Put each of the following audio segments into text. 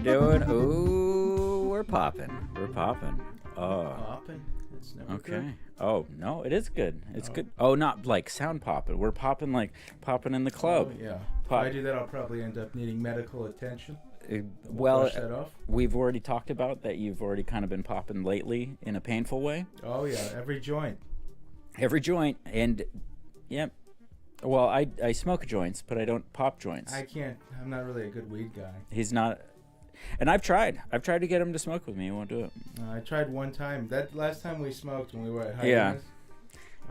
doing? Ooh, we're popping. We're popping. Oh. Popping? It's never Okay. good. Oh, no, it is good. It's good. Oh, not like sound popping. We're popping like popping in the club. Oh, yeah. Pop. If I do that, I'll probably end up needing medical attention. Well, brush that off. we've already talked about that you've already kind of been popping lately in a painful way. Oh, yeah. Every joint. Every joint. And, yep. Well, I smoke joints, but I don't pop joints. I can't. I'm not really a good weed guy. He's not. And I've tried. I've tried to get him to smoke with me. He won't do it. I tried one time. That last time we smoked when we were at High Yeah.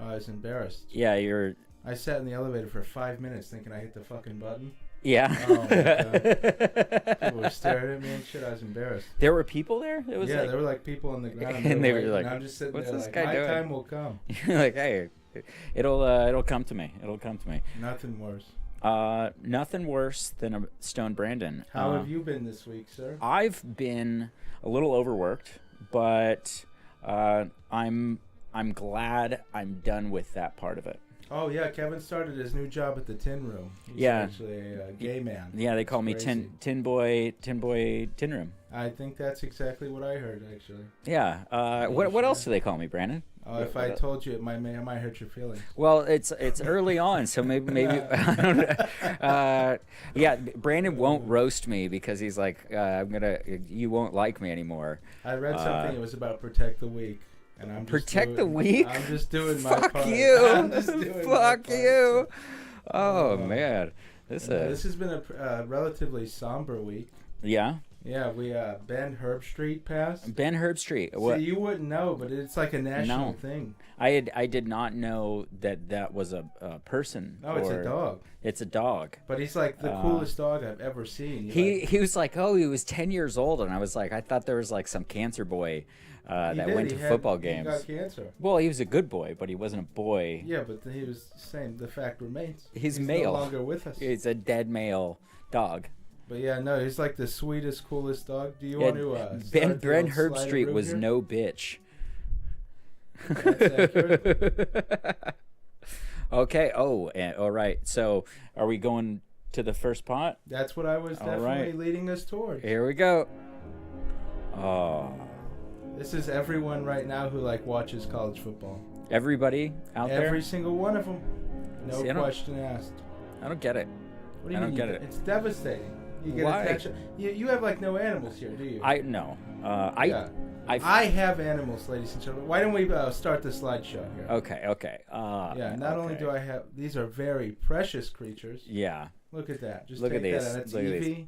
I was embarrassed. Yeah, you're. I sat in the elevator for 5 minutes thinking I hit the fucking button. Yeah. Oh, my God. People were staring at me and shit. I was embarrassed. There were people there? It was Yeah, like, there were like people on the ground. And they were like, and I'm just sitting "What's there this like, guy my doing?" time will come. You're like, hey, it'll come to me. It'll come to me. Nothing worse. Nothing worse than a Stone Brandon. How have you been this week, sir? I've been a little overworked, but I'm glad I'm done with that part of it. Oh, yeah, Kevin started his new job at the Tin Room. He's Yeah. actually a gay man. Yeah, they call me Crazy. Tin Boy Tin Room. I think that's exactly what I heard, actually. Yeah. What else do they call me, Brandon? Oh, if I told you, it might hurt your feelings. Well, it's early on, so maybe I don't know. Yeah, Brandon won't roast me because he's like, you won't like me anymore. I read something. It was about protect the weak. And I'm just Protect the weak? I'm just doing my Fuck part. you! I'm just doing Fuck my part. you! Oh man, this has been a relatively somber week. Yeah. Yeah, we Ben Herbstreit passed. Ben Herbstreit. What? See, you wouldn't know, but it's like a national thing. I did not know that was a person. No, it's a dog. It's a dog. But he's like the coolest dog I've ever seen. He was like, oh, he was 10 years old, and I was like, I thought there was like some cancer boy that went to football games. He got cancer. Well, he was a good boy, but he wasn't a boy. Yeah, but he was saying the fact remains. He's male. No longer with us. He's a dead male dog. But yeah, no, he's like the sweetest, coolest dog. Do you want to Ben Herbstreit was here? No bitch. That's accurate. Okay. Oh, all right. So, are we going to the first pot? That's what I was definitely leading us toward. Here we go. Oh. This is everyone right now who watches college football. Everybody out there? Every single one of them. No question asked. I don't get it. What do you mean? I don't get it. It's devastating. You get attached. You have no animals here, do you? No. I have animals, ladies and gentlemen. Why don't we start the slideshow here? Okay. Not only do I have... These are very precious creatures. Yeah. Look at that. Just look take at these. That. That's look Evie.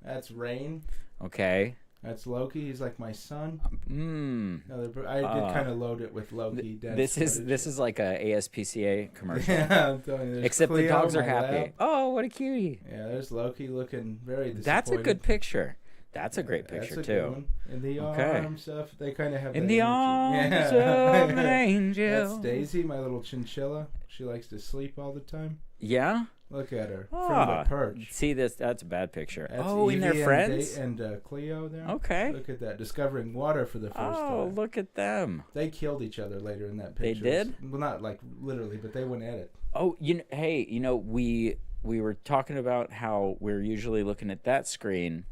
That's Rain. Okay. That's Loki. He's like my son. I did kind of load it with Loki. This is like a ASPCA commercial. Yeah, I'm telling you. Except Cleo, the dogs are happy. Lab. Oh, what a cutie! Yeah, there's Loki looking very disappointed. That's a good picture. That's a great picture that's a too. Good one. In the arms of, they kind of have. In that the energy. arms of an angel. That's Daisy, my little chinchilla. She likes to sleep all the time. Yeah. Look at her from the perch. See this? That's a bad picture. That's Evie and their friends and Cleo there. Okay. Look at that, discovering water for the first time. Oh, look at them. They killed each other later in that picture. They did? Well, not literally, but they went at it. Oh, we were talking about how we're usually looking at that screen,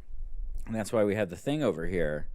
and that's why we have the thing over here.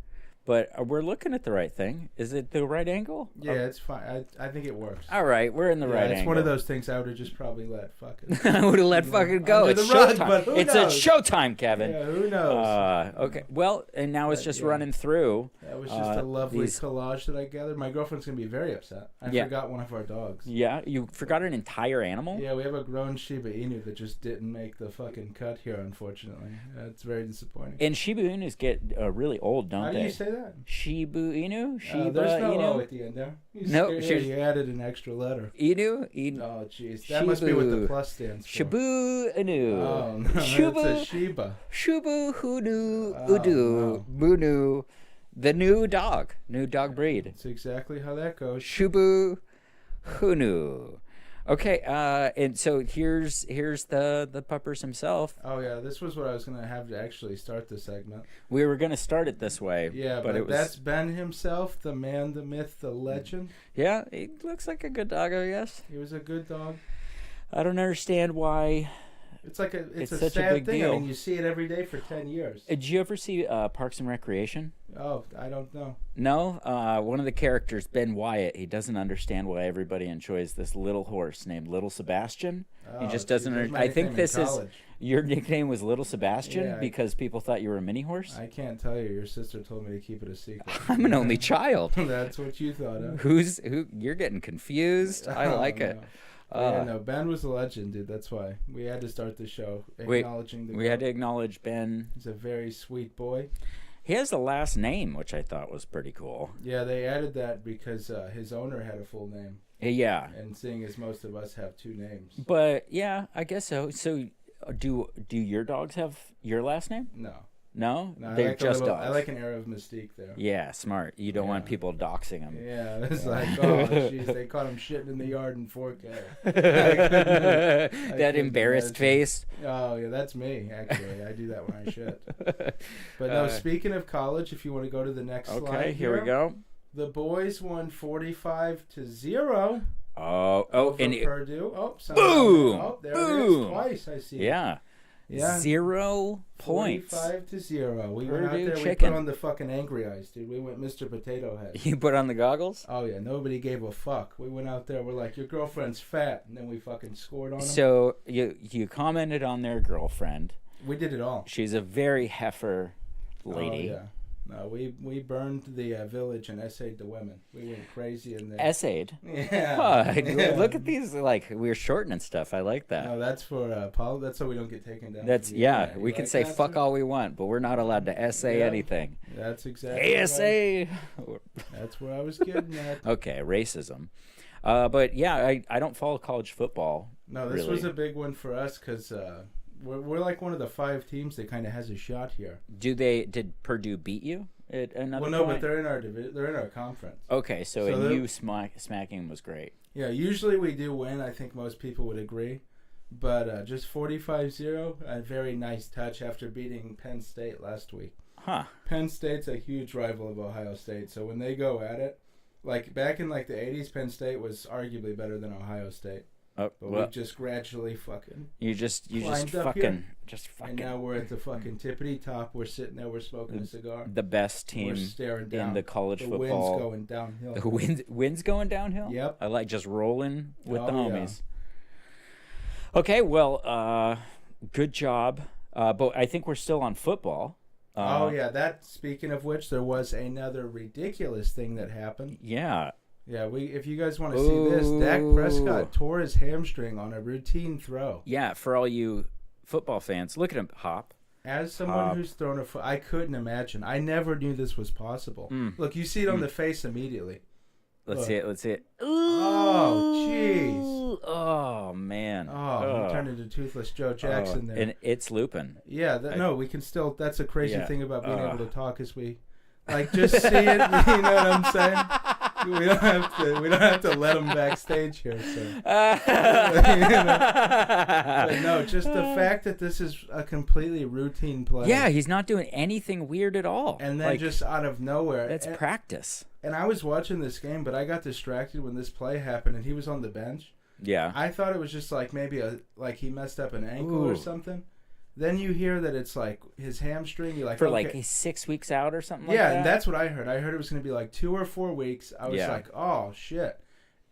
But we're looking at the right thing. Is it the right angle? Yeah, it's fine. I think it works. All right, we're in the right angle. It's one of those things I would have just probably let fucking. I would have let fucking go. It's showtime. It's a showtime, Kevin. Yeah, who knows? Okay. Well, and now it's just running through. That was just a lovely collage that I gathered. My girlfriend's gonna be very upset. I forgot one of our dogs. Yeah, you forgot an entire animal? Yeah, we have a grown Shiba Inu that just didn't make the fucking cut here, unfortunately. It's very disappointing. And Shiba Inus get really old, don't they? How do you say that? Shiba Inu? Shiba there's no Inu? O at the end there. You added an extra letter. Inu? Oh, jeez. That must be what the plus stands for. Shibu Inu. Oh, no. It's a Shiba. Shubu Hunu Udu Bunu. The new dog breed. That's exactly how that goes. Shubu Hunu. Okay, and so here's the puppers himself. Oh yeah, this was what I was gonna have to actually start the segment. We were gonna start it this way. Yeah, but that's Ben himself, the man, the myth, the legend. Yeah, he looks like a good dog, I guess. He was a good dog. I don't understand why It's like it's a such a sad big thing. deal. I mean, you see it every day for 10 years. Did you ever see Parks and Recreation? Oh, I don't know. No? One of the characters, Ben Wyatt, he doesn't understand why everybody enjoys this little horse named Little Sebastian. He just doesn't. I think this is your nickname was Little Sebastian because people thought you were a mini horse. I can't tell you. Your sister told me to keep it a secret. I'm an only child. That's what you thought of. Who? You're getting confused. I like it. Yeah, no, Ben was a legend, dude. That's why we had to start the show acknowledging we had to acknowledge Ben. He's a very sweet boy. He has a last name, which I thought was pretty cool. Yeah, they added that because his owner had a full name. Yeah. And seeing as most of us have two names. But yeah, I guess so. So, do your dogs have your last name? No. No, they're like just dogs. I like an air of mystique there. Yeah, smart. You don't want people doxing them. Yeah, it's like, oh, jeez, they caught him shitting in the yard in 4K. That embarrassed face. Oh, yeah, that's me, actually. I do that when I shit. But no, speaking of college, if you want to go to the next slide. Okay, here we go. The boys won 45-0. Oh, and Purdue. Boom! Oh, there boom! it is. Twice, I see. Yeah. 0 points. 45-0. We went out Purdue there. chicken. We put on the fucking angry eyes, dude. We went Mr. Potato Head. You put on the goggles? Oh yeah, nobody gave a fuck. We went out there. We're like, your girlfriend's fat, and then we fucking scored on them. So you commented on their girlfriend. We did it all. She's a very heifer lady. Oh yeah. No, we burned the village and essayed the women. We went crazy in there. Essayed? Yeah. Yeah. Look at these, like, we're shortening stuff. I like that. No, that's for Paul. That's so we don't get taken down. That's, yeah, we can say fuck all we want, but we're not allowed to essay anything. That's exactly ASA! Right. That's where I was getting at. Okay, racism. But yeah, I don't follow college football. No, this was a big one for us because we're like one of the 5 teams that kind of has a shot here. Did Purdue beat you at another Well, no, point? but they're in our division. They're in our conference. Okay, so and you smacking was great. Yeah, usually we do win. I think most people would agree. But just 45-0, a very nice touch after beating Penn State last week. Huh. Penn State's a huge rival of Ohio State, so when they go at it, like back in like the 80s, Penn State was arguably better than Ohio State. Oh, but we just gradually fucking fucking. And now we're at the fucking tippity top. We're sitting there. We're smoking a cigar. The best team in the college football. The wind's going downhill. The wind's going downhill? Yep. I like just rolling with the homies. Yeah. Okay, well, good job. But I think we're still on football. Oh, yeah. Speaking of which, there was another ridiculous thing that happened. Yeah. Yeah, if you guys want to see this, Dak Prescott tore his hamstring on a routine throw. Yeah, for all you football fans, look at him hop. As someone who's thrown a foot, I couldn't imagine. I never knew this was possible. Look, you see it on the face immediately. Let's see it. Oh, jeez. Oh, man. Oh, he turned into Toothless Joe Jackson there. And it's looping. Yeah, we can still, that's a crazy thing about being able to talk is we, like, just see it, you know what I'm saying? We don't have to let them backstage here. So. But no, just the fact that this is a completely routine play. Yeah, he's not doing anything weird at all. And then just out of nowhere. That's practice. And I was watching this game, but I got distracted when this play happened, and he was on the bench. Yeah. I thought it was just like maybe he messed up an ankle or something. Then you hear that it's like his hamstring. You're like, for like 6 weeks out or something like that? Yeah, and that's what I heard. I heard it was going to be like 2 or 4 weeks. I was like, oh, shit.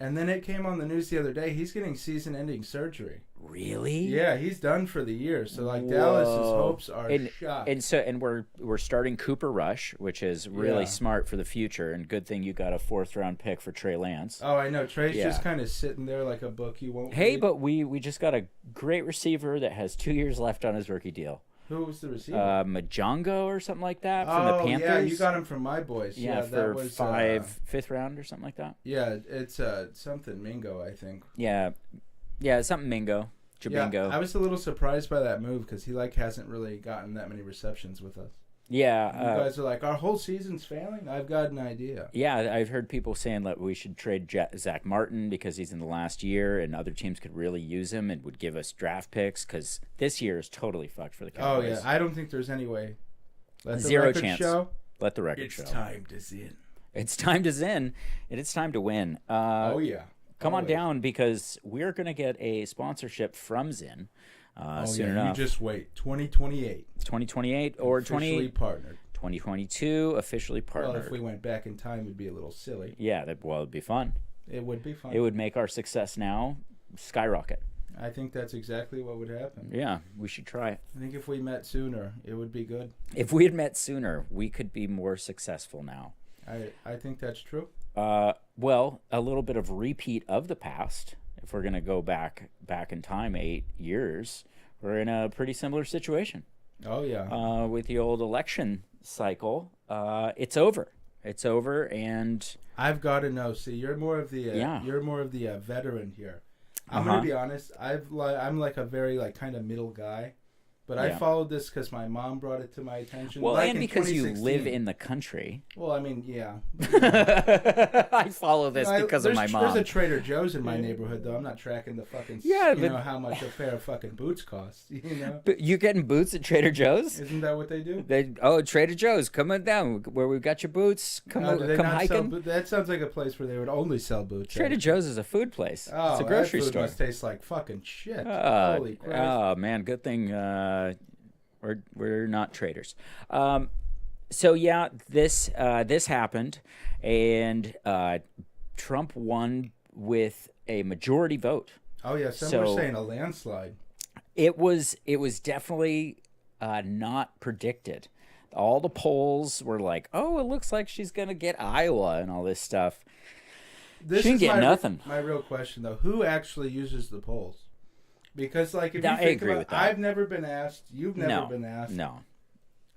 And then it came on the news the other day. He's getting season-ending surgery. Really? Yeah, he's done for the year. So like Dallas's hopes are shot. And we're starting Cooper Rush, which is really smart for the future. And good thing you got a 4th-round pick for Trey Lance. Oh, I know. Trey's just kind of sitting there like a book he won't Hey, read. but we just got a great receiver that has 2 years left on his rookie deal. Who was the receiver? Majongo or something like that from the Panthers. Yeah, you got him from my boys. Yeah, for that was 5th round or something like that. Yeah, it's something Mingo, I think. Yeah, something Mingo. Jabingo. Yeah, I was a little surprised by that move because he hasn't really gotten that many receptions with us. Yeah. You guys are like, our whole season's failing? I've got an idea. Yeah, I've heard people saying that we should trade Zach Martin because he's in the last year and other teams could really use him and would give us draft picks because this year is totally fucked for the Cowboys. Oh, yeah. I don't think there's any way. Zero chance. Let the record show. It's time to zin. It's time to zin, and it's time to win. Oh, yeah. Come on down because we're going to get a sponsorship from Zin. soon enough. You just wait. 2028. 2028 or officially partnered. 2022 officially partnered. Well, if we went back in time, it'd be a little silly. Yeah, it'd be fun. It would be fun. It would make our success now skyrocket. I think that's exactly what would happen. Yeah, we should try it. I think if we met sooner, it would be good. If we had met sooner, we could be more successful now. I think that's true. Well, a little bit of repeat of the past. If we're going to go back in time 8 years, we're in a pretty similar situation. Oh, yeah. With the old election cycle, it's over. It's over, and I've got to know. See, you're more of the veteran here. I'm gonna be honest. I'm like a very kind of middle guy, but I followed this because my mom brought it to my attention. Well, and because you live in the country. Well, I mean, yeah. I follow this because of my mom. There's a Trader Joe's in my neighborhood, though. I'm not tracking the fucking. Yeah, but how much a pair of fucking boots cost. But you getting boots at Trader Joe's? Isn't that what they do? Trader Joe's, come on down where we've got your boots. Come hiking. That sounds like a place where they would only sell boots. Trader Joe's is a food place. It's a grocery store. Must taste like fucking shit. Holy crap! Oh man, good thing we're not traders. So yeah, this happened, and Trump won with a majority vote. Oh yeah, some were saying a landslide. It was definitely not predicted. All the polls were like, "Oh, it looks like she's gonna get Iowa and all this stuff." She didn't get nothing. My real question though, who actually uses the polls? Because if you think about it, I've never been asked. You've never been asked. No.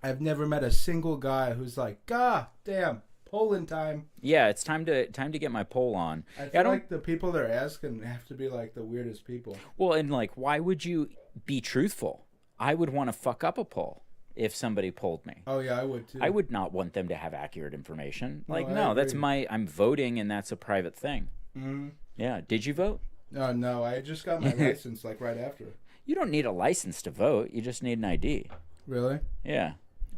I've never met a single guy who's like, "God damn, polling time." Yeah, it's time to get my poll on. I feel like the people they're asking have to be like the weirdest people. Well, and why would you be truthful? I would want to fuck up a poll if somebody polled me. Oh yeah, I would too. I would not want them to have accurate information. No, that's I'm voting, and that's a private thing. Mm-hmm. Yeah. Did you vote? No, I just got my license right after. You don't need a license to vote. You just need an ID. Really? Yeah.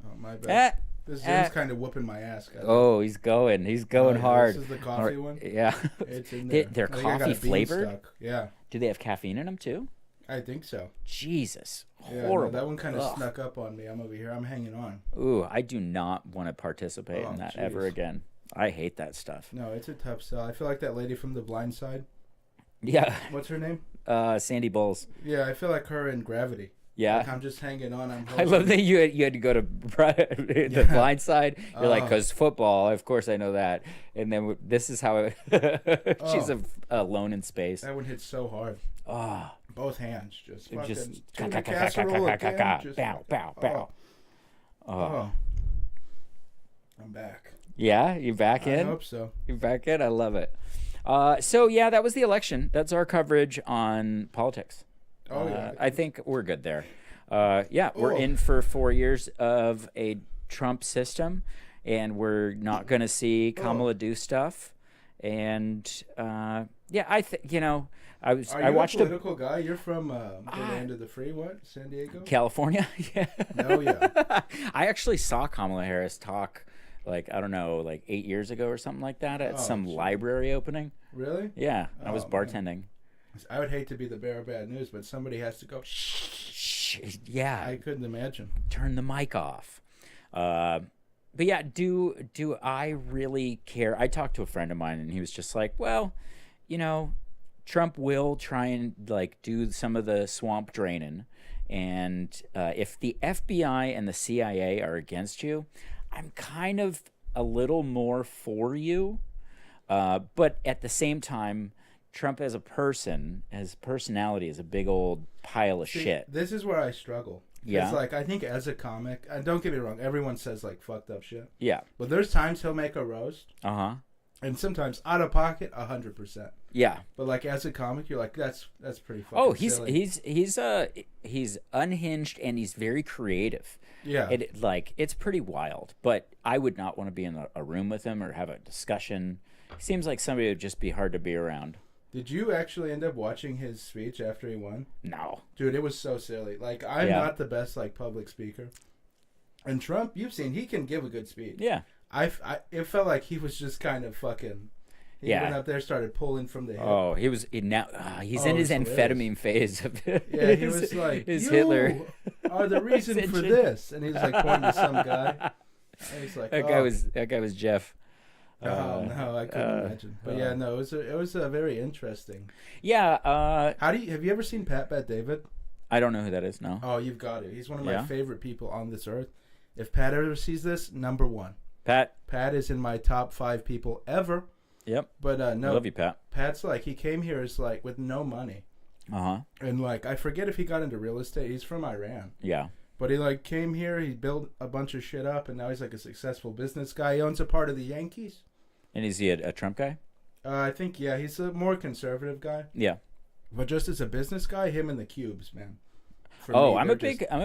Oh, my bad. This Zoom's kind of whooping my ass. Oh, he's going hard. This is the coffee one? Yeah. It's in there. They're coffee flavored? Yeah. Do they have caffeine in them too? I think so. Jesus. Yeah, horrible. No, that one kind of snuck up on me. I'm over here. I'm hanging on. Ooh, I do not want to participate in that ever again. I hate that stuff. No, it's a tough sell. I feel like that lady from The Blind Side. Yeah. What's her name? Sandy Bowles. Yeah, I feel like her in Gravity. Yeah. I'm just hanging on. I love that you had to go to the Blind Side. You're like, because football, of course I know that. And then this is how she's alone in space. That one hit so hard. Oh. Both hands just bow. Oh. I'm back. Yeah, you back in? I hope so. You're back in? I love it. So yeah, that was the election. That's our coverage on politics. Oh yeah. I think we're good there. We're in for 4 years of a Trump system, and we're not going to see Kamala do stuff. And I think I watched a political guy. You're from the land of the free. What? San Diego? California. Yeah. Oh yeah. I actually saw Kamala Harris talk. 8 years ago or something like that at some library opening. Really? Yeah, I was bartending. Man. I would hate to be the bearer of bad news, but somebody has to go. Shh. Yeah. I couldn't imagine. Turn the mic off. But yeah, do I really care? I talked to a friend of mine, and he was just like, well, Trump will try and do some of the swamp draining, and if the FBI and the CIA are against you, I'm kind of a little more for you, but at the same time, Trump as a person, his personality is a big old pile of shit. This is where I struggle. Yeah. It's I think as a comic, and don't get me wrong, everyone says fucked up shit. Yeah. But there's times he'll make a roast. Uh-huh. And sometimes out of pocket, 100%. Yeah. But as a comic, you're like, that's pretty fucking silly. He's unhinged, and he's very creative. Yeah. It's pretty wild, but I would not want to be in a room with him or have a discussion. He seems like somebody who would just be hard to be around. Did you actually end up watching his speech after he won? No. Dude, it was so silly. I'm not the best public speaker. And Trump, you've seen, he can give a good speech. Yeah. It felt like he was just kind of fucking He went up there, started pulling from the hip. Oh, he's in his amphetamine phase of yeah, he was like, "You Hitler are the reason for this," and he was like pointing to some guy. And he's like, that guy was Jeff. No, I couldn't imagine. But yeah, no, it was very interesting. Yeah. Have you ever seen Pat Bet David? I don't know who that is. No. Oh, you've got it. He's one of my favorite people on this earth. If Pat ever sees this, number one. Pat is in my top 5 people ever. Yep. But no, I love you, Pat. Pat's like, he came here as like with no money. And like, I forget if he got into real estate. He's from Iran. Yeah. But he like came here, he built a bunch of shit up, and now he's like a successful business guy. He owns a part of the Yankees. And is he a Trump guy? I think, he's a more conservative guy. Yeah. But just as a business guy, him and the Cubes, man. I'm a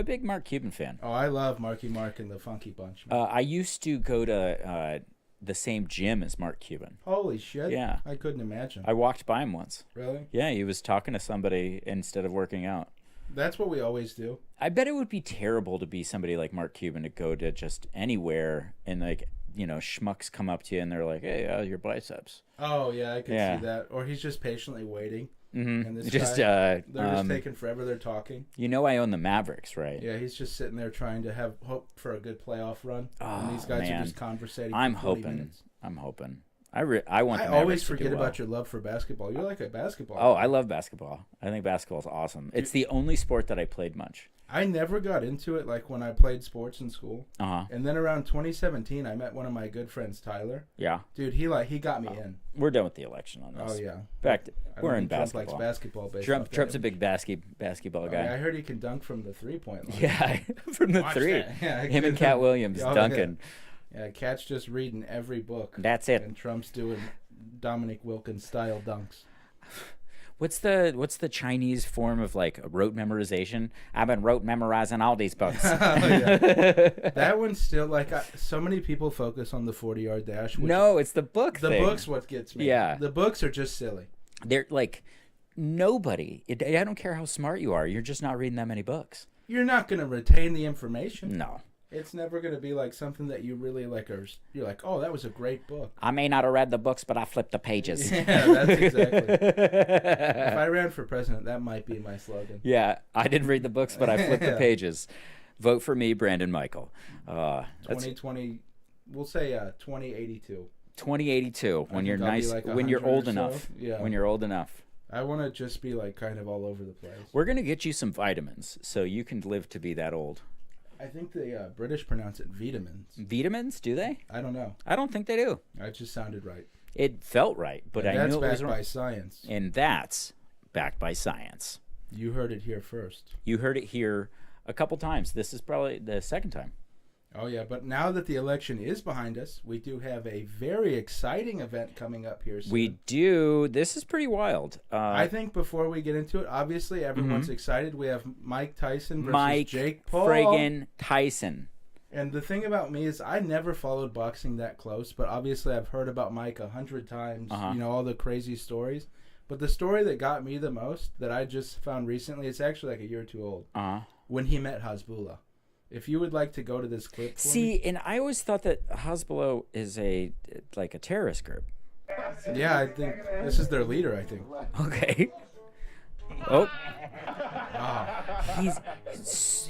big Mark Cuban fan. Oh, I love Marky Mark and the Funky Bunch, man. I used to go to the same gym as Mark Cuban. Holy shit. Yeah. I couldn't imagine. I walked by him once. Really? Yeah, he was talking to somebody instead of working out. That's what we always do. I bet it would be terrible to be somebody like Mark Cuban to go to just anywhere and like, schmucks come up to you and they're like, "Hey, your biceps." Oh, yeah, I can see that. Or he's just patiently waiting. Mm-hmm. And this they're just taking forever. They're talking. I own the Mavericks, right? Yeah, he's just sitting there trying to have hope for a good playoff run. Oh, and these guys man. are just conversating. I'm for 40 hoping. minutes. I'm hoping. I want. I always forget about your love for basketball. You're like a basketball player. I love basketball. I think basketball is awesome. It's the only sport that I played much. I never got into it like when I played sports in school. Uh-huh. And then around 2017, I met one of my good friends, Tyler. Yeah. Dude, he got me in. We're done with the election on this. Oh, yeah. We're in Trump basketball. Likes basketball based Trump's a big basketball guy. I heard he can dunk from the 3-point line. Yeah, from the 3. Yeah, him and Cat Williams dunking. Yeah, Cat's just reading every book. That's it. And Trump's doing Dominic Wilkins style dunks. What's the Chinese form of like rote memorization? I've been rote memorizing all these books. That one's still like so many people focus on the 40-yard dash. No, it's the book. The book's what gets me. Yeah, the books are just silly. They're like nobody. I don't care how smart you are. You're just not reading that many books. You're not going to retain the information. No. It's never going to be like something that you really like, or you're like, oh, that was a great book. I may not have read the books, but I flipped the pages. Yeah, that's exactly. If I ran for president, that might be my slogan. Yeah, I didn't read the books, but I flipped the pages. Vote for me, Brandon Michael. 2020, we'll say 2082. 2082, when you're nice, like when you're old enough. Yeah. When you're old enough. I want to just be like kind of all over the place. We're going to get you some vitamins so you can live to be that old. I think the British pronounce it vitamins. Vitamins? Do they? I don't know. I don't think they do. It just sounded right. It felt right, but I knew it was backed by science. And that's backed by science. You heard it here first. You heard it here a couple times. This is probably the second time. Oh, yeah, but now that the election is behind us, we do have a very exciting event coming up here soon. We do. This is pretty wild. I think before we get into it, obviously everyone's excited. We have Mike Tyson versus Jake Paul. Friggin' Tyson. And the thing about me is I never followed boxing that close, but obviously I've heard about Mike 100 times, all the crazy stories. But the story that got me the most that I just found recently, it's actually like a year or two old, when he met Hasbulla. If you would like to go to this clip. See, and I always thought that Hezbollah is a terrorist group. Yeah, I think this is their leader, I think. Okay. Oh.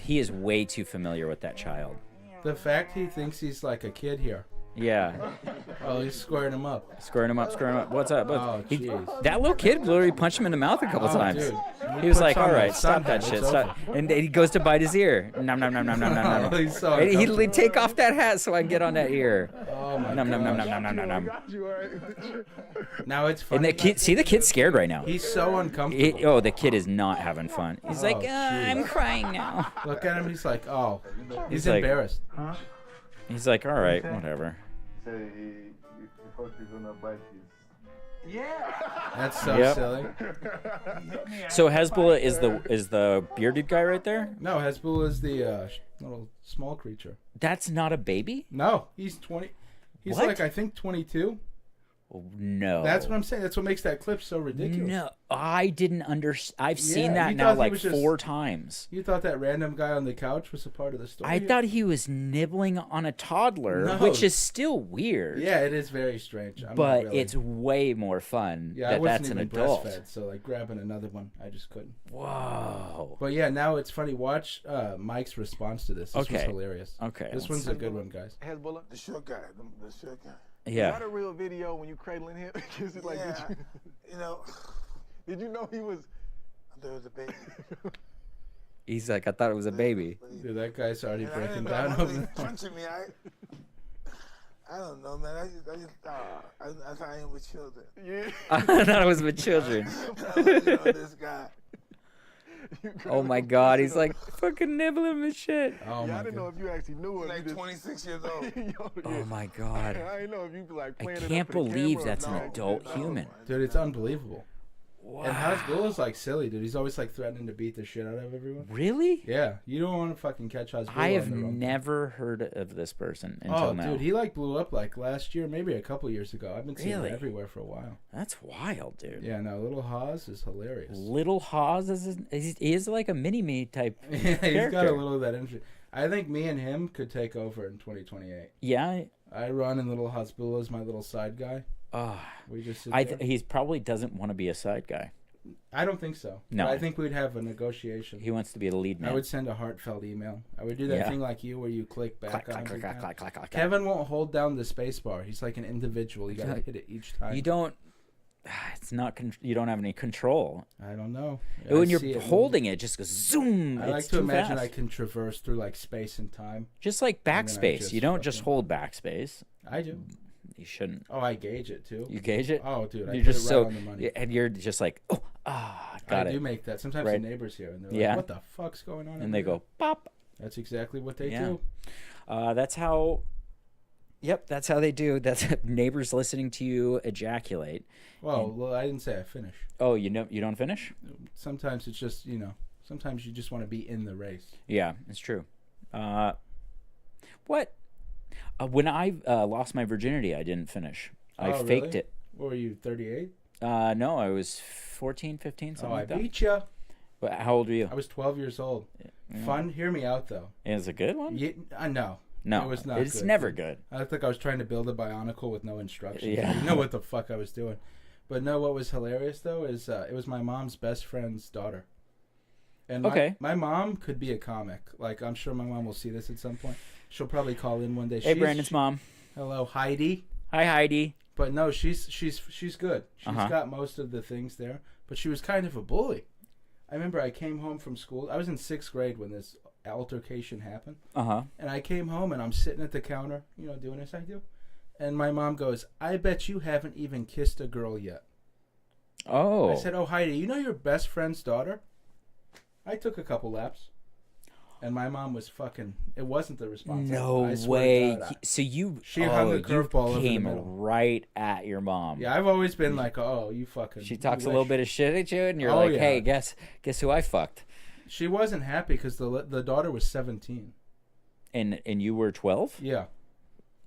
He is way too familiar with that child. The fact he thinks he's like a kid here. Yeah. Oh, he's squaring him up. Squaring him up. What's up? Oh, jeez. That little kid literally punched him in the mouth a couple times. Dude. He was like, all right, stop that shit. Stop. And he goes to bite his ear. Nom, nom, nom, nom, nom, nom, nom. He's so He'd take off that hat so I can get on that ear. Oh, my nom, nom, nom, nom, nom, nom, nom, nom. Now it's funny. And the kid's scared right now. He's so uncomfortable. The kid is not having fun. He's like, I'm crying now. Look at him. He's like, oh. He's embarrassed. Huh? He's like, all right, whatever. Say he thought he was gonna bite his. Yeah. That's so silly. So Hezbollah is the bearded guy right there? No, Hezbollah is the little small creature. That's not a baby? No, he's 20. He's what? like I think 22. No. That's what I'm saying. That's what makes that clip so ridiculous. No, I didn't understand. I've seen Yeah, that you now thought he like was just- 4 times. You thought that random guy on the couch was a part of the story? I thought he was nibbling on a toddler, No. which is still weird. Yeah, it is very strange. I'm not But really- it's way more fun yeah, I that wasn't that's an even adult. breastfed, so like grabbing another one, I just couldn't. Whoa. But yeah, now it's funny. Watch Mike's response to this. This was Okay. hilarious. Okay. This one's a good one, guys. Hezbollah. The short guy. The short guy. Is Yeah. that a real video when you cradling him? Is it like, Yeah. You know, did you know he was? there was a baby. He's like, I thought it was a baby. Dude, that guy's already And I breaking didn't know down how over he there. punching me. I don't know, man. I thought I am with children. Yeah. I thought it was with children. You know, this guy. Oh my god, he's like fucking nibbling with shit. Oh Yeah, my I didn't know god. if you actually knew He's it. like 26 years old. Yo, Oh yeah. my god. I didn't know if you like I playing it up can't for the believe camera or that's an not. adult No, human. Dude, it's unbelievable. Wow. And Hasbullah's like silly, dude. He's always like threatening to beat the shit out of everyone. Really? Yeah, you don't want to fucking catch Hasbullah. I have on the wrong- never heard of this person until Oh, now. dude, he like blew up like last year, maybe a couple years ago. I've been seeing Really? him everywhere for a while. That's wild, dude. Yeah, no, Little Haas is hilarious. Little Haas he is like a mini-me type Yeah, he's character. got a little of that energy. I think me and him could take over in 2028. Yeah. I run and Little Hasbullah is my little side guy. Oh, We just sit there. he probably doesn't want to be a side guy. I don't think so. No. But I think we'd have a negotiation. He wants to be the lead man. I would send a heartfelt email. I would do that Yeah. thing like you where you click back Clack, on clack, every clack, time. clack, clack, clack, clack. Kevin won't hold down the space bar. He's like an individual. You gotta Exact- hit it each time. You don't. It's not. You don't have any control. I don't know. When I you're see it holding it, just goes zoom. I like It's to too imagine fast. I can traverse through like space and time. Just like then I backspace. just You don't just fucking- hold backspace. I do. You shouldn't. Oh, I gauge it too. You gauge it. Oh, dude, I You're put just it right so. on the money. And you're just like, got I it. do make that. Sometimes Right. the neighbors here and they're Yeah. like, "What the fuck's going on?" over And they here?" go pop. "That's exactly what they Yeah. do." That's how. Yep, that's how they do. That's neighbors listening to you ejaculate. Well, I didn't say I finish. Oh, you don't finish? Sometimes it's just sometimes you just want to be in the race. Yeah, it's true. What? When I lost my virginity, I didn't finish. I Oh, faked really? it. What were you, 38? No, I was 14, 15, something Oh, I like that. beat you. But how old were you? I was 12 years old. Fun. Hear me out though. Is it a good one? No. No, it was not it's good. never good. I looked like I was trying to build a bionicle with no instructions. Yeah. I didn't know what the fuck I was doing. But no, what was hilarious though is it was my mom's best friend's daughter. And Okay. my mom could be a comic. Like I'm sure my mom will see this at some point. She'll probably call in one day. Hey, Brandon's mom. Hello, Heidi. Hi, Heidi. But no, she's good. She's Uh-huh. got most of the things there. But she was kind of a bully. I remember I came home from school. I was in 6th grade when this altercation happened. Uh-huh. And I came home and I'm sitting at the counter, doing as I do. And my mom goes, "I bet you haven't even kissed a girl yet." Oh. I said, "Oh, Heidi, you know your best friend's daughter?" I took a couple laps. And my mom was it wasn't the response. No I swear to way. God, She hung the you curveball over the came middle. right at your mom. Yeah, I've always been like, "Oh, you fucking." She you talks a wish." little bit of shit at you, and you're Oh, like, yeah. "Hey, guess who I fucked?" She wasn't happy because the daughter was 17. And you were 12? Yeah.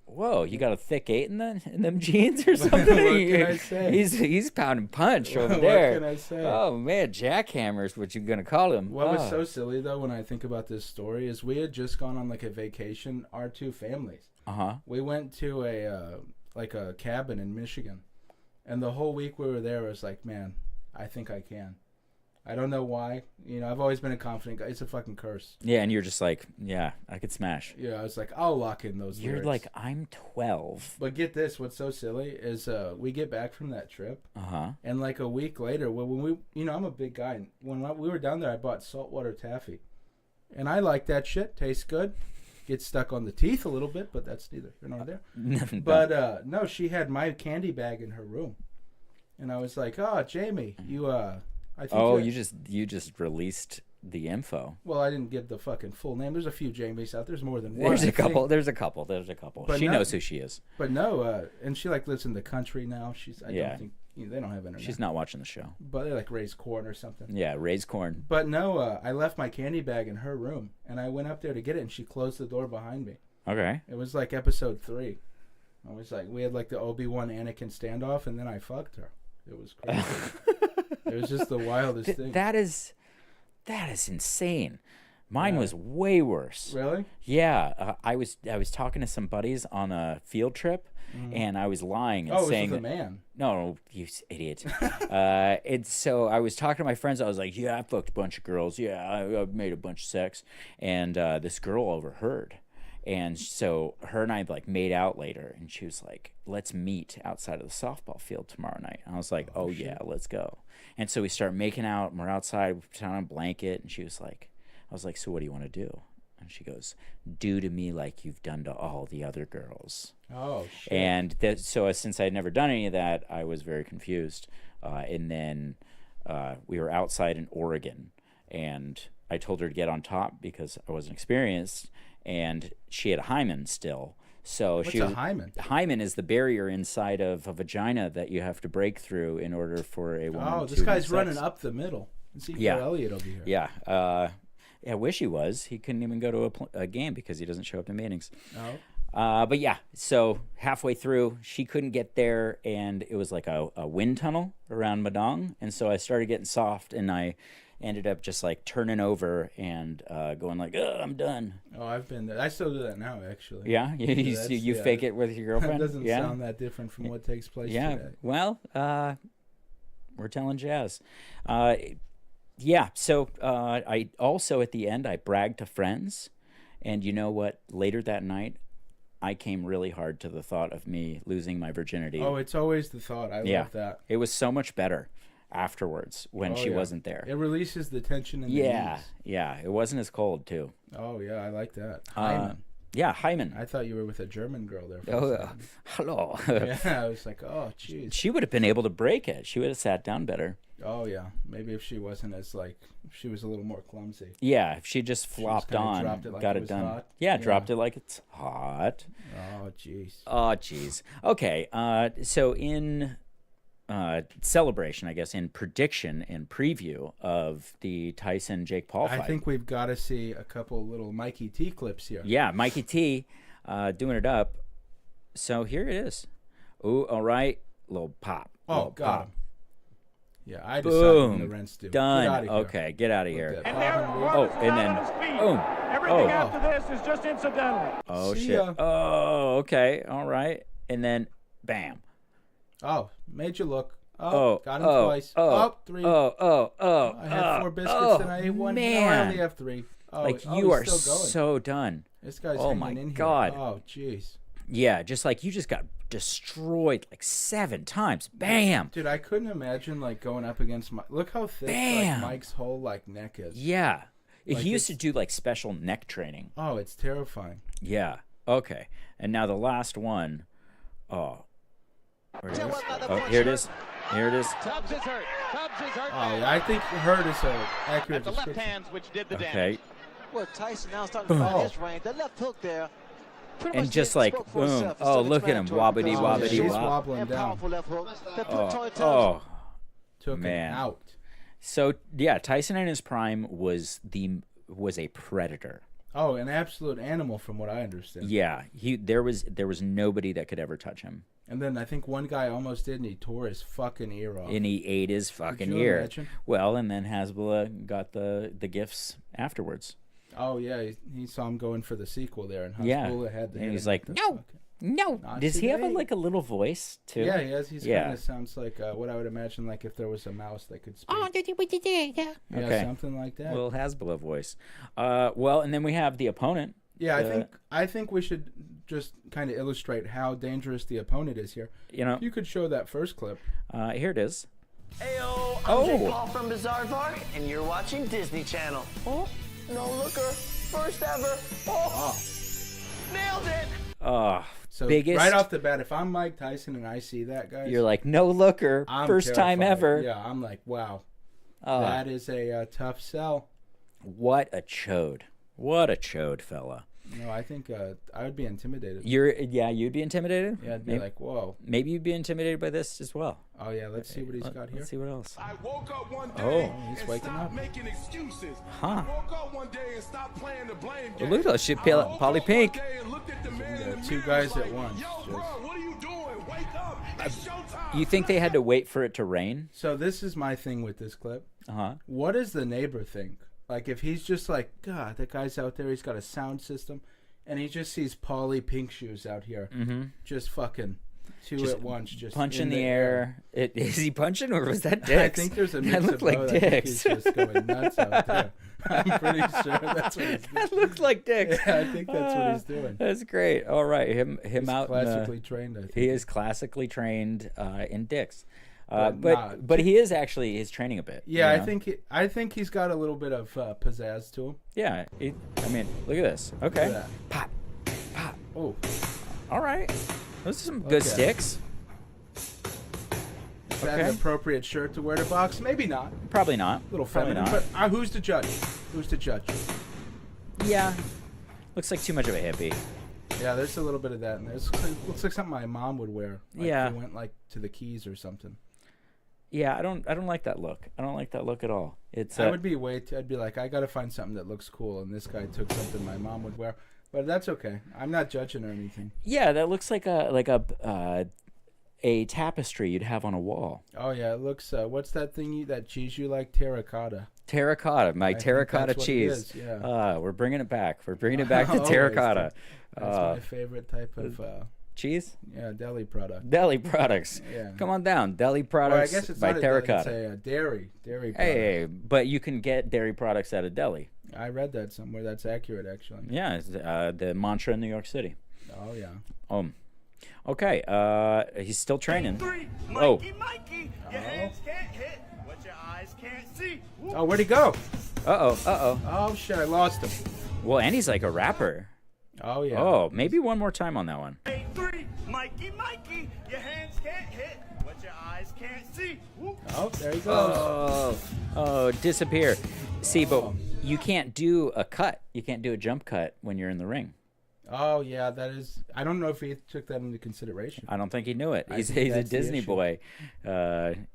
Whoa, you got a thick 8 in them jeans or What something? can I say? He's pounding punch over What there. can I say? Oh man, jackhammer's what you gonna call him? What was Oh. so silly though when I think about this story is we had just gone on like a vacation, our two families. Uh-huh. We went to a cabin in Michigan, and the whole week we were there, I was like, "Man, I think I can." I don't know why. I've always been a confident guy. It's a fucking curse. Yeah, and you're just like, yeah, I could smash. Yeah, I was like, I'll lock in those You're lyrics. like, I'm 12. But get this, what's so silly is we get back from that trip, Uh-huh. and like a week later, when we, I'm a big guy. And when we were down there, I bought saltwater taffy, and I like that shit. Tastes good. Gets stuck on the teeth a little bit, but that's neither here nor there. But no, she had my candy bag in her room, and I was like, "Oh, Jamie, you I think Oh, you're-" you just released the info. Well, I didn't give the fucking full name. There's a few Jamies out. There's more than one. There's I a couple. think. There's a couple. There's a couple. But She no- knows who she is. But no, and she like lives in the country now. I Yeah. don't think they don't have internet. She's not watching the show. But they like raise corn or something. Yeah, raise corn. But no, I left my candy bag in her room, and I went up there to get it, and she closed the door behind me. Okay. It was like episode 3. I was like, we had like the Obi-Wan Anakin standoff, and then I fucked her. It was crazy. It was just the wildest thing. That is insane. Mine was way worse. Really? Yeah, I was talking to some buddies on a field trip, and I was lying and saying, it was a man. No, you idiot. So I was talking to my friends. I was like, yeah, I fucked a bunch of girls. Yeah, I've made a bunch of sex. And this girl overheard. And so her and I like made out later. And she was like, let's meet outside of the softball field tomorrow night. And I was like, oh yeah, let's go. And so we start making out. And we're outside. We put on a blanket. And she was like, I was like, so what do you want to do? And she goes, do to me like you've done to all the other girls. Oh, shit. And so since I had never done any of that, I was very confused. And then we were outside in Oregon, and I told her to get on top because I wasn't experienced, and she had a hymen still. So What's a hymen? Hymen is the barrier inside of a vagina that you have to break through in order for a woman to Oh, this guy's have running sex. up the middle. See Yeah. Elliott over here. Yeah. I wish he was. He couldn't even go to a game because he doesn't show up to meetings. Oh. But yeah, so halfway through, she couldn't get there, and it was like a wind tunnel around Madong, and so I started getting soft, and I ended up just like turning over and going like, "Oh, I'm done." Oh, I've been there. I still do that now, actually. Yeah, you fake it with your girlfriend. It doesn't yeah? sound that different from what takes place Yeah, today. well, we're telling Jazz. Yeah, so I also at the end I bragged to friends, and you know what? Later that night, I came really hard to the thought of me losing my virginity. Oh, it's always the thought. I love that. It was so much better afterwards when she wasn't there. It releases the tension in the knees. Yeah, it wasn't as cold too. Oh yeah, I like that. Hymen. Yeah, hymen. I thought you were with a German girl there. Hello. Yeah, I was like, oh, jeez. She would have been able to break it. She would have sat down better. Oh yeah, maybe if she wasn't as like, if she was a little more clumsy. Yeah, if she just flopped on, dropped it like got it it was done. hot. Yeah, Yeah. dropped it like it's hot. Oh jeez. Oh, jeez. Okay, so in celebration, I guess, in prediction and preview of the Tyson-Jake Paul fight. I think we've got to see a couple little Mikey T clips here. Yeah, Mikey T doing it up. So here it is. Ooh, all right. Little pop. Oh, little got pop. him. Yeah, I decided Boom. the rents do. Done. Get out of here. Okay, get out of here. Look at And that. there Oh, and then, boom. Everything Oh. after this is just incidental. Oh, See shit. ya. Oh, okay. All right. And then, bam. Oh, made you look. Oh, Oh, got him twice. Three. Oh, I had 4 biscuits and I ate one. Man. No, I only have 3. Oh, Like, oh, you are he's still going. so done. This guy's Oh, hanging my in here. God. Oh, jeez. Yeah, just like you just got destroyed like 7 times. Bam. Dude, I couldn't imagine like going up against Mike. Look how thick Bam. like Mike's whole like neck is. Yeah. Like, He used to it's- do like special neck training. Oh, it's terrifying. Yeah. Okay. And now the last one. Oh. Where it is? Oh, here it is. Here it is. Tubbs is hurt. Tubbs is hurt. Oh, yeah, I think hurt is an accurate The left description. hands which did the damage. Okay. Well, Tyson now starting to find his range. That left hook there. pretty And much just did- like, spoke for boom. itself. It's Oh, look at him. self-explanatory. Wobbity, Oh, wobbity, she's wop. wobbling And down. powerful left hook. That put Oh, Tony Tubbs. oh. Took Man. him out. So, yeah, Tyson in his prime was a predator. Oh, an absolute animal from what I understand. Yeah, there was nobody that could ever touch him. And then I think one guy almost did, and he tore his fucking ear off. And he ate his fucking you ear. imagine? Well, and then Hasbulla got the gifts afterwards. Oh, yeah, he saw him going for the sequel there, and Yeah. Hasbulla had the And he's hit like, the no. fucking- No. Not Does he have today. a little voice too? Yeah, he has. He's Yeah. kind of sounds like what I would imagine like if there was a mouse that could speak. Yeah. Yeah, Okay. something like that. Little Hasbulla voice. Well, and then we have the opponent. Yeah, I think we should just kind of illustrate how dangerous the opponent is here. You know, If you could show that first clip. here it is. Heyo, I'm Oh. Jake Paul from Bizarre Vark, and you're watching Disney Channel. Oh, no looker, first ever. Oh, nailed it. So Biggest. right off the bat, if I'm Mike Tyson and I see that, guys, You're like, no looker, I'm first time terrified. ever. Yeah, I'm like, wow, Oh, that is a tough sell. what a chode. What a chode, fella. No, I think I would be intimidated. You'd be intimidated? Yeah, I'd be maybe, like, whoa. maybe you'd be intimidated by this as well. Oh yeah, let's see what he's got here. Let's see what else. I woke up one Oh, day he's and waking stopped up. making excuses. Huh. I woke up one day and stopped playing the blame Oh, game. look at that shit, I woke Polly up Pink. one day and looked at the man in the two guys at once. You think they had to wait for it to rain? So this is my thing with this clip. Uh-huh. What does the neighbor think? Like, if he's just like, God, that guy's out there, he's got a sound system, and he just sees Paulie Pink Shoes out here, just fucking two at once, just punch in the air. Is he punching, or was that dicks? I think there's a mix that looked of like both. dicks. I think he's just going nuts out there. I'm pretty sure that's what he's doing. That looks like dicks. Yeah, I think that's what he's doing. That's great. All right, him He's out. classically trained, I think. He is classically trained in dicks. But But he is actually he's training a bit. Yeah, you know? I think he's got a little bit of pizzazz to him. Yeah, I mean, look at this. Okay, Look at pop, pop. Oh, All right, those are some good sticks. is that an appropriate shirt to wear to box? Maybe not. Probably not. A little Probably feminine, not. but who's to judge? Who's to judge? Yeah, looks like too much of a hippie. Yeah, there's a little bit of that, and looks like something my mom would wear. Like Yeah. if we went like to the Keys or something. Yeah, I don't like that look. I don't like that look at all. It's I would be I'd be like, I gotta find something that looks cool, and this guy took something my mom would wear. But that's okay. I'm not judging or anything. yeah, that looks like a tapestry you'd have on a wall. Oh yeah, it looks. What's that thing? That cheese you like? Terracotta. Terracotta, my think terracotta that's what it cheese. is, yeah. We're bringing it back. We're bringing it back to Always, terracotta. That's my favorite type of Cheese? deli product. Deli products. Yeah. Come on down. Deli Well, products I guess it's by not terracotta. It's a dairy product. Hey, but you can get dairy products at a deli. I read that somewhere. That's accurate, actually. Yeah, it's, the mantra in New York City. Oh yeah. Okay. He's still training. Oh. Mikey, your hands can't hit what your eyes can't see. Oh, where'd he go? Uh-oh. Oh shit, I lost him. Well, and he's like a rapper. Oh yeah. Oh, maybe one more time on that one. 8-3, Mikey, your hands can't hit what your eyes can't see. Oh, there he goes. Oh, disappear. See, but you can't do a cut. You can't do a jump cut when you're in the ring. Oh yeah, that is. I don't know if he took that into consideration. I don't think he knew it. He's a that's the Disney issue. boy.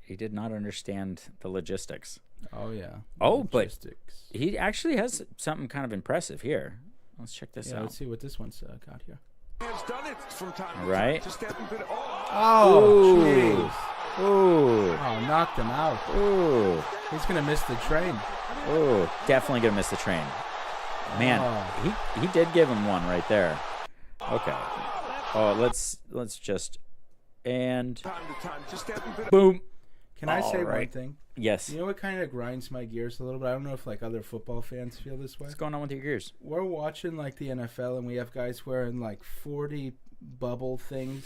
He did not understand the logistics. Oh yeah. Oh, Logistics. but he actually has something kind of impressive here. Let's check this Yeah, out. let's see what this one's got here. Right? Oh, jeez. Ooh. Oh, knocked him out. Ooh. He's gonna miss the train. Ooh. Definitely gonna miss the train. Man, he did give him one right there. Okay. Oh, let's just and boom. Can I say All one right. thing? Yes. You know what kind of grinds my gears a little bit? I don't know if like other football fans feel this way. What's going on with your gears? We're watching like the NFL and we have guys wearing like 40 bubble things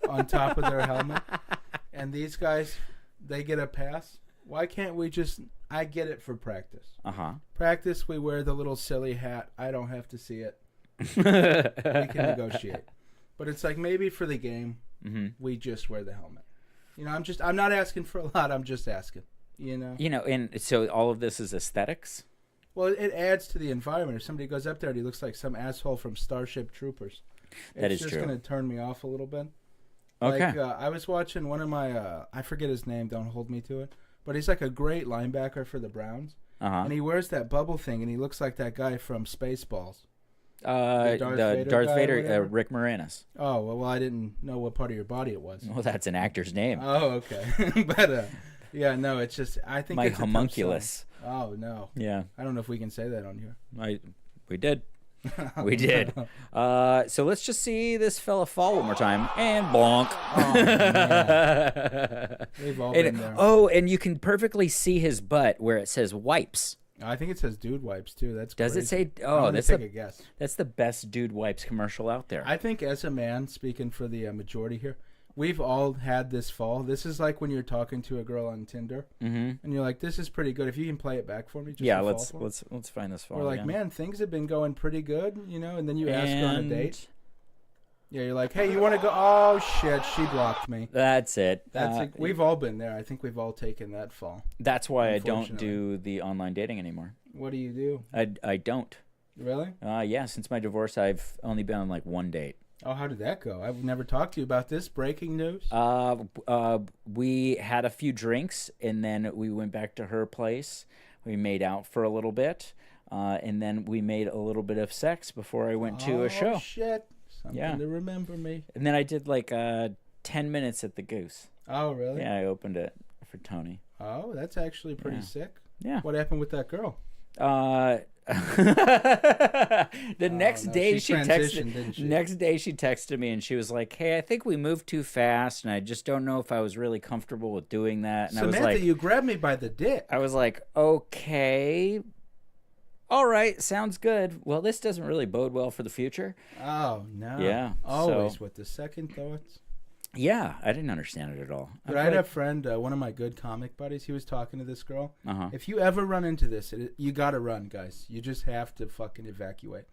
on top of their helmet. And these guys, they get a pass. Why can't we just, I get it for practice. Uh-huh. Practice, we wear the little silly hat. I don't have to see it. We can negotiate. But it's like maybe for the game, we just wear the helmet. You know, I'm not asking for a lot. I'm just asking, you know? You know, and so all of this is aesthetics? Well, it adds to the environment. If somebody goes up there and he looks like some asshole from Starship Troopers, That is it's true. just going to turn me off a little bit. Okay. Like, I was watching one of my, I forget his name, don't hold me to it, but he's like a great linebacker for the Browns. Uh-huh. And he wears that bubble thing, and he looks like that guy from Spaceballs. The Darth Darth Vader guy or Vader, whatever? Rick Moranis. Oh, well, I didn't know what part of your body it was. Well, that's an actor's name. Oh, okay. But, yeah, no, it's just, I think My it's a tough homunculus. song. Oh, no. Yeah, I don't know if we can say that on here. we did. We did. So let's just see this fella fall one more time. And bonk. man. We've all been there. Oh, and you can perfectly see his butt where it says wipes. I think it says dude wipes, too. That's Does it crazy. say? I'm Oh, gonna that's take a guess. That's the best dude wipes commercial out there. I think as a man, speaking for the majority here, we've all had this fall. This is like when you're talking to a girl on Tinder, and you're like, "This is pretty good. If you can play it back for me, just yeah, the let's fall fall." let's find this fall. We're like, again. man, things have been going pretty good, you know. And then you ask her on a And date. Yeah, you're like, "Hey, you want to go?" Oh shit, she blocked me. That's it. We've all been there. I think we've all taken that fall. That's why I don't Unfortunately. do the online dating anymore. What do you do? I don't. Really? Yeah, since my divorce, I've only been on like one date. Oh, how did that go? I've never talked to you about this. Breaking news. We had a few drinks, and then we went back to her place. We made out for a little bit, and then we made a little bit of sex before I went to a show. Oh shit! Something to remember me. And then I did like 10 minutes at the Goose. Oh, really? Yeah, I opened it for Tony. Oh, that's actually pretty sick. Yeah. What happened with that girl? The next day she texted. Next day she texted me and she was like, "Hey, I think we moved too fast, and I just don't know if I was really comfortable with doing that." And Samantha, I was like, you grabbed me by the dick. I was like, "Okay, all right, sounds good. Well, this doesn't really bode well for the future." Oh no. Yeah. Always with the second thoughts. Yeah, I didn't understand it at all. But I had a friend, one of my good comic buddies. He was talking to this girl. Uh-huh. If you ever run into this, you gotta run, guys. You just have to fucking evacuate.